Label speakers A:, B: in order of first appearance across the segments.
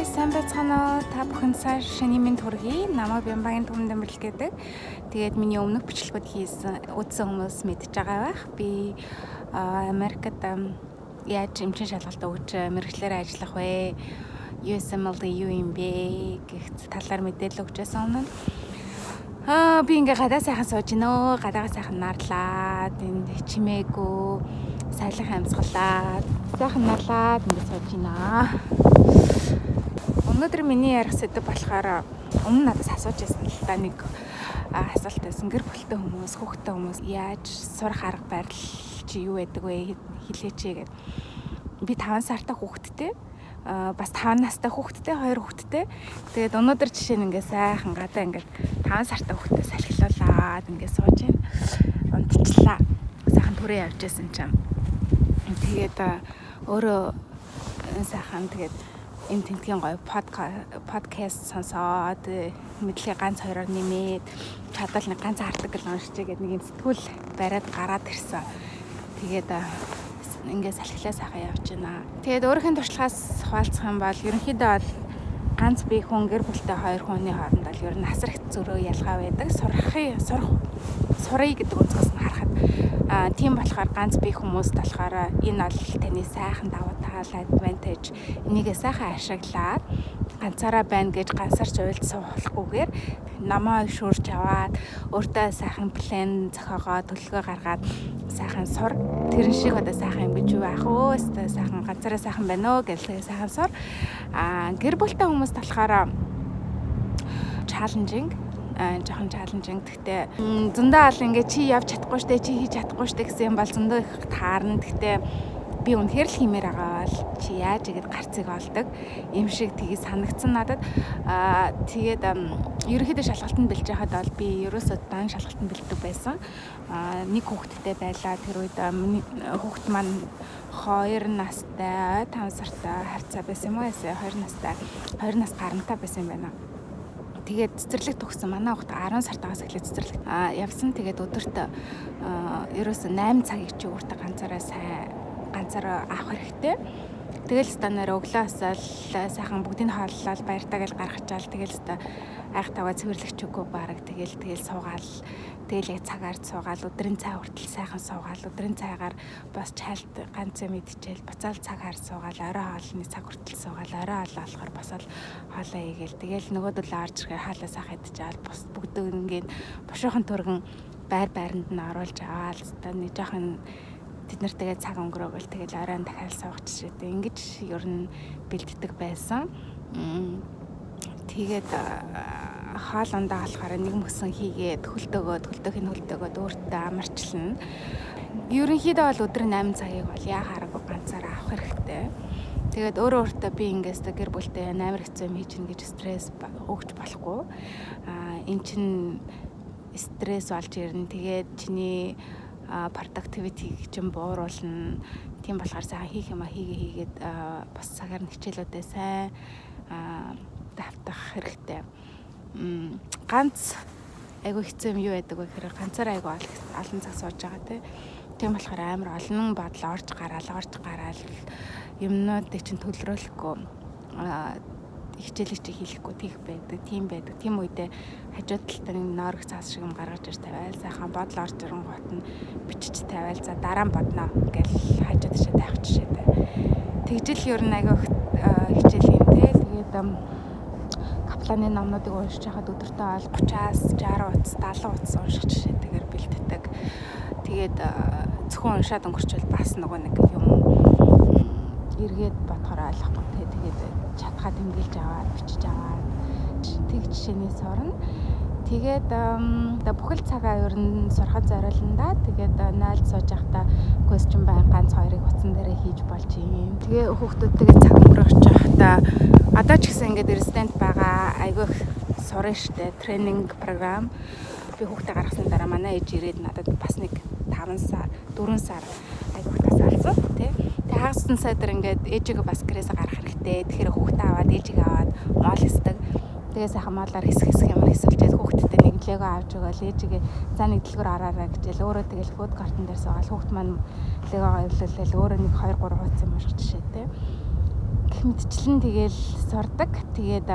A: сайн байцгаана уу? Та бүхэн сайн шиний минь төргий. Намайг Бямбагийн Түмэн Дамбал гэдэг. Тэгээд миний өмнөх бичлэгүүд үзсэн хүмүүс мэдж байгаа байх. Би Америкт яаж эмчийн шалгалт өгч мэргэжлээр ажиллах вэ? USMLD юу юм бэ гэх талаар мэдээлэл өгчээсэн өмнө. Би ингээ гадаа сайхан сууж гинөө. Гадаагаа сайхан нарлаад, энэ чимээгүй, сайлах амьсгалаад, сайхан нарлаад ингээ сууж гинаа. Өнөөдөр миний ярих сэдэв болохоор өмнө надаас асууж байсан л та нэг асуулт байсан. Гэр бүлтэй хүмүүс, хүүхэдтэй хүмүүс яаж сурах арга барил чи юу байдаг вэ хэлээч гэгээд. Би 5 сартай хүүхэдтэй, бас 5 настай хүүхэдтэй, 2 хүүхэдтэй. Тэгээд өнөөдөр жишээ нь ингээ сайхан гадаа ингээ 5 сартай хүүхэдтэй салхилуулаад ингээ сууж байна. Унтчихлаа. Сайхан түрээ явж байсан чинь. Тэгээд өөрөө сайхан тэгээд эм тэнтгийн гоё подкаст сонсоод мэдлэгээ ганц хоёроор нэмээд чадвал нэг ганц артикл уншиж гээд нэг юм сэтгүүл бариад гараад ирсэн. Тэгээд ингээд салхилаа сайхан явж байна. Тэгээд өөрийнхөө туршлагаас хуваалцах юм бол ерөнхийдөө бол ганц бие хүн гэр бүлтэй хоёр хүний хооронд бол ер нь асар их зөрөө ялгаа байдаг. Сурыг гэдэг үзгээс нь харахад тийм болохоор ганц бие хүмүүст болохоор энэ бол таны сайхан давуу тал, advantage энийгээ сайхан ашиглаад ганцаараа байна гэж гансарч уйлдсан болохгүйгээр намаа шуурч аваад өөртөө сайхан план зохиогоод төлөвлөгөө гаргаад сайхан сур. Тэрэн шиг одоо сайхан юм гэж юу байх вэ? Өстой сайхан ганцаараа сайхан байна уу гэж сайхан сур. Гэр бүлтэй хүмүүст болохоор жоохон чаленжинг. Гэхдээ зөндөө ал ингээ чи явж чадахгүй штэ, чи хийж чадахгүй штэ гэсэн юм бол зөндөө их таарна. Гэхдээ би үнэхээр л хиймээр байгаа бол чи яаж игээд гарцыг олдог юм шиг тгий санагдсан надад. Тэгээд ерөнхийдөө шалгалтанд бэлж байхад бол би ерөөсөө дан шалгалтанд бэлддэг байсан. Нэг хүүхэдтэй байлаа. Тэр үед хүүхэд маань 2 настай, 5 сартай харьцаа байсан юм уу? 2 нас гарантай байсан юм байна. Тэгээд цэцэрлэг төгссөн. Манай хүүхэд 10 сартаас эхлээд цэцэрлэг явсан. Тэгээд өдөрт ерөөсөө 8 цагийг чи өөртөө ганцаараа авах хэрэгтэй. Тэгэл станаар өглөөс л сайхан бүгдийг хооллол баяртаа гэл гаргачаал. Тэгэл айх таваа цэвэрлэгч үгүй баг. Тэгэл суугаал. Тэгэл яг цагаар суугаал. Өдрийн цай хүртэл сайхан суугаал. Өдрийн цайгаар бас чайлт ганц юм идчихэл буцаал цагаар суугаал. Орой хоолны цаг хүртэл суугаал. Орой хоол болохоор босоод хоолоо игээл. Тэгэл нөгөөдөл орж ирээ хаалаа сайхан идчихэл. Бүгд ингээд бушуухан төргөн байранд нь оруулж аваад нэг жоохон тэд нартэйгээ цаг өнгөрөөгөл тэгэл оройн дахиад суугач шээ. Ингэж ер нь бэлддэг байсан. Тэгээд хоолундаа болохоор нэг мөсөн хийгээд хөлдөөгөөд өөртөө амарчлна. Ерөнхийдөө бол өдөр 8 цагийг бол яхаараагүй ганцаараа авах хэрэгтэй. Тэгээд өөртөө би ингээс гэр бүлтэй амар хэцүү юм хийж гин гэж стресс өгч болохгүй. Энд чинь стресс болж ирнэ. Тэгээд чиний productivity чинь бууруулна. Тийм болохоор сайхан хийх юм хийгээд бас цагаар хичээлүүдээ сайн давтах хэрэгтэй. Ганц айгүй хэцүү юм юу байдаг вэ гэхээр ганцаараа айгүй олон цаг сууж байгаа тийм болохоор амар олон бодол орж гараал юмнуудыг чинь төлрөөлөхгүй хичээлийг чи хийхгүй тийм байдаг. Тийм үедээ хажуу талд нэг нойрог цаас шиг юм гаргаж ир тавиал сайхан бодол орж ирэнгуут нь бичиж тавиал за дараа нь бодно гэл хажуу ташаа тавих жишээтэй. Тэгжил ер нь айгүй хичээл юм те. Тэгээд Капланы номнуудыг уншиж хахад өдөртөө бол 30-аас 60 утас 70 утас унших жишээтэйгээр бэлддэг. Тэгээд зөвхөн уншаад өнгөрчвөл бас нөгөө нэг юм эргээд бодохоор ойлгохгүй. Тэгээд чадхаа тэмдэглэж аваад бичиж аваад тэг жишээний сурна. Тэгээд бүхэл цагаа ер нь сурахад зориулна да. Тэгээд 0 сууж байхдаа question bank ганц хоёрыг утсан дээрээ хийж болж юм. Тэгээ хүүхдүүдтэйгээ цаг өнгөрөөж байхдаа одоо ч гэсэн ингээд резидент байгаа айгүй сурна штэ тренинг програм. Би хүүхдээ гаргасан дараа манай ээж ирээд надад бас нэг 4 сар айгүй тасаалсан тий. Тэгээ хагассан сайдэр ингээд ээжигээ бас гэрээсээ гаргах хэрэгтэй. Тэгэхээр хүүхдээ аваад ээжигээ аваад моол хийдэг. Тэгээ сайхан моолоор хэсэг ямар хэсэлжээд хүүхдтэй нэг лего авч өгөөл ээжигээ за нэг дэлгүүр араараа гэжэл өөрөө тэгэл фуд картн дээр суугаад хүүхд маань легоо авлуулал өөрөө нэг 2 3 хуудас юм шиг жишээтэй. гэх мэтчлэн тэгэл сурдаг. Тэгээд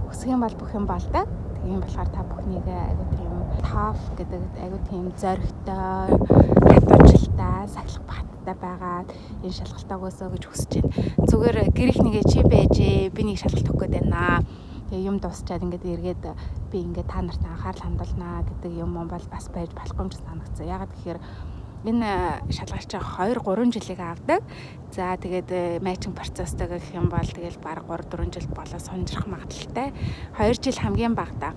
A: өсөх юм бол бүх юм болдог. Тийм болохоор та бүхнийг айгуу тийм топ гэдэг айгуу тийм зоригтой, хатуужилтай, сахилах баттай байгаад энэ шалгалтаа өгөөсөө гэж хүсэж байна. Зүгээр гэрэх нэгэ чи байжээ, би нэг шалгалт өгөх гээд байна. Тэгээ юм дуусчаад ингээд эргээд би ингээд та нартай анхаарал хандуулнаа гэдэг юм бол бас байж болохгүй юм шиг санагдсан. Ягаад гэхээр энэ шалгалт чинь 2-3 жилиг авдаг. За тэгээд матчинг процесстэй гэх юм бол тэгэл баг 3-4 жил болоо сонжрох магадлалтай. 2 жил хамгийн бага.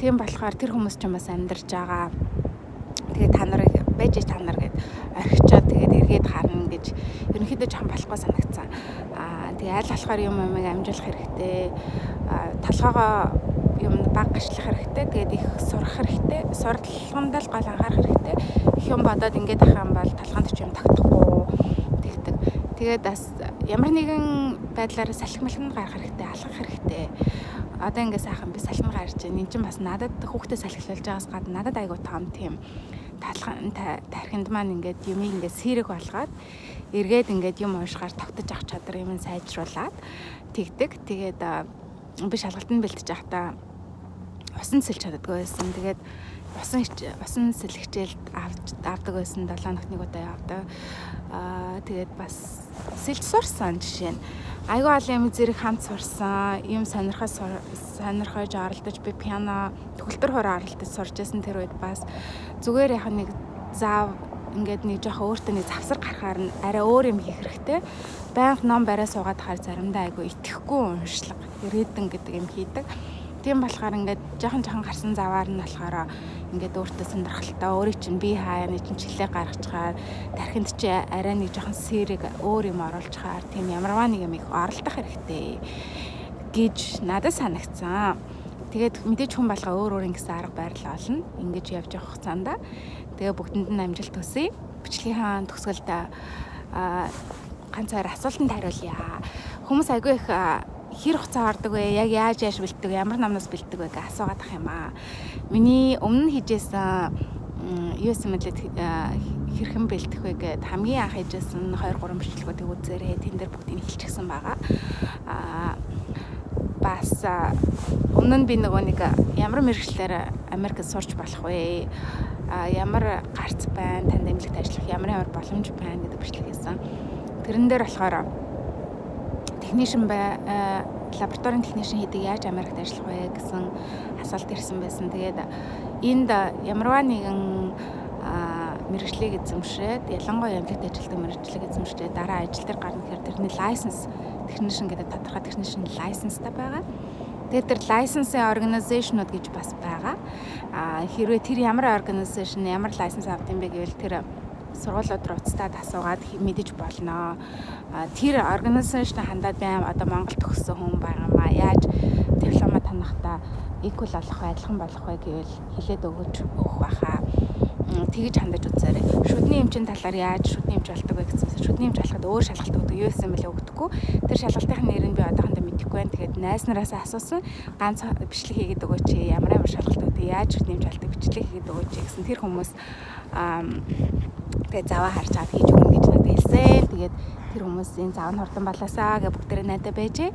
A: Тийм болохоор тэр хүмүүс ч бас амьдарч байгаа. Тэгээд та нарыг байж та нар гэд орхичоод тэгээд эргээд харна гэж ерөнхийдөө жоохон болохгүй санагдсан. Тэгээ аль болохоор юм амжуулах хэрэгтэй. Толгоогоо юм баг гашлах хэрэгтэй. Тэгээд их сурах хэрэгтэй. Сурталчилганд л гол анхаарах хэрэгтэй. Их юм бодоод ингээд ах юм бол толгоонд ч юм тогтохгүй тэгдэг. Тэгээд бас ямар нэгэн байдлаар салхи малхинд гарах хэрэгтэй, алхах хэрэгтэй. Одоо ингээд сайхан би салхинд гарч байна. Энд чинь бас надад хүүхдээ салхилуулж байгаас гадна надад айгуу том тийм тархинд маань ингээд юмыг ингээд сэрэг болгоод эргээд ингээд юм уушгаар тогтож авах чадвар юм сайжруулад тэгдэг. Тэгээд би шалгалтанд бэлтэж байхдаа усан сэлж чаддаггүй байсан. Тэгээд усан сэлгчээлд авдаг байсан 7 хоногт нэг удаа явдаг. Тэгээд бас сэлж сурсан жишээ нь айгүй олон юм зэрэг хамт сурсан. Юм сонирхож оролдож би пиано төгөлтөр хороо оролдож сурж байсан тэр үед бас зүгээр яг нэг заав ингээд нэг жоохон өөртөө нэг завсар гарахаар нь арай өөр юм хийх хэрэгтэй. Байнга ном бариа суугаад хаар заримдаа айгүй итгэхгүй уншлага ирээдэн гэдэг юм хийдэг. Тийм болохоор ингээд жоохон гарсан заваар нь болохоор ингээд өөртөө сонирхолтой өөрийг чинь би хаяа нэг чинь чилээ гаргачаар тархинд чи арай нэг жоохон сэрэг өөр юм оруулчихаар тийм ямарваа нэг юм их оролдох хэрэгтэй гэж надад санагцсан. Тэгээд мэдээж хүн болгоо өөр ингэсэн арга барил олно. Ингэж явж явах хугацаанд тэгээ бүгдэнд нь амжилт хүсье. Бичлэгийн төгсгөлд ганц хоёр асуултанд хариулъя. Хүмүүс айгүй их хэр хугацаа ордог вэ? Яг яаж бэлддэг вэ? Ямар намнаас бэлддэг вэ гэж асуугаад ах юм аа. Миний өмнө хийжсэн юу юм бэ? Хэрхэн бэлдэх вэ гэд хамгийн анх хийжсэн 2-3 бичлэгүүдийг үзээрэй. Тэн дээр бүгдийг хэлчихсэн байгаа. Бас өмнө нь би нөгөө нэг ямар мэргэжлээр Америкт сурч болох вэ? Ямар гарц байна? Танд эмнэлэгт ажиллах ямар боломж байна гэдэг бичлэг хийсэн. Тэрэн дээр болохоор технишн лабораторийн технишн хийдэг яаж Америкт ажиллах вэ гэсэн асуулт ирсэн байсан. Тэгээд энд ямарваа нэгэн мэргэжлийг эзэмшээд ялангуяа эмнэлэгт ажилладаг мэргэжлийг эзэмшээд дараа ажил дээр гарна гэхээр тэрний лайсенс технишн гэдэг тодорхой технишн лайсенстай байгаа. Тэгээд тэр лайсенсийн организашнууд гэж бас байгаа. Хэрвээ тэр ямар организашн ямар лайсенс авд юм бэ гэвэл тэр сургуулиуд руу уцтаад асуугаад мэдэж болно. Тэр организашн хандаад байм одоо Монгол төгссөн хүн байгаа маа. Яаж диплома танахтаа equal болох вэ, адилхан болох вэ гэвэл хэлээд өгөх байхаа. Тэгж хандаж үзээрэй. Шүдний эмчийн талаар яаж шүдний эмч болдог вэ гэсэн. Шүдний эмч болоход өөр шалгалт өгдөг. Юу юм бэлээ өгдөггүй. Тэр шалгалтын нэрийг би одоохондоо мэдэхгүй байна. Тэгээд найз нараас асуусан. Ганц бичлэг хийгээд өгөөч. Ямар шалгалт өгдөг. Яаж шүдний эмч болдог бичлэг хийгээд өгөөч гэсэн тэр хүмүүс тэгээд заваа харж чад хийж өгнө гэж надад хэлсэн. Тэгээд тэр хүмүүсийн зав нь хурдан балаасаа гэж бүгдээрээ найдаа байжээ.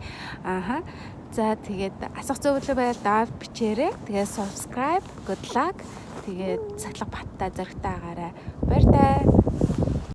A: За тэгээд асуух зөвлөгөө байвал бичээрэй. Тэгээд subscribe, good luck. Тэгээд цахилга баттай зөрөгтэй агаарай. Баяртай.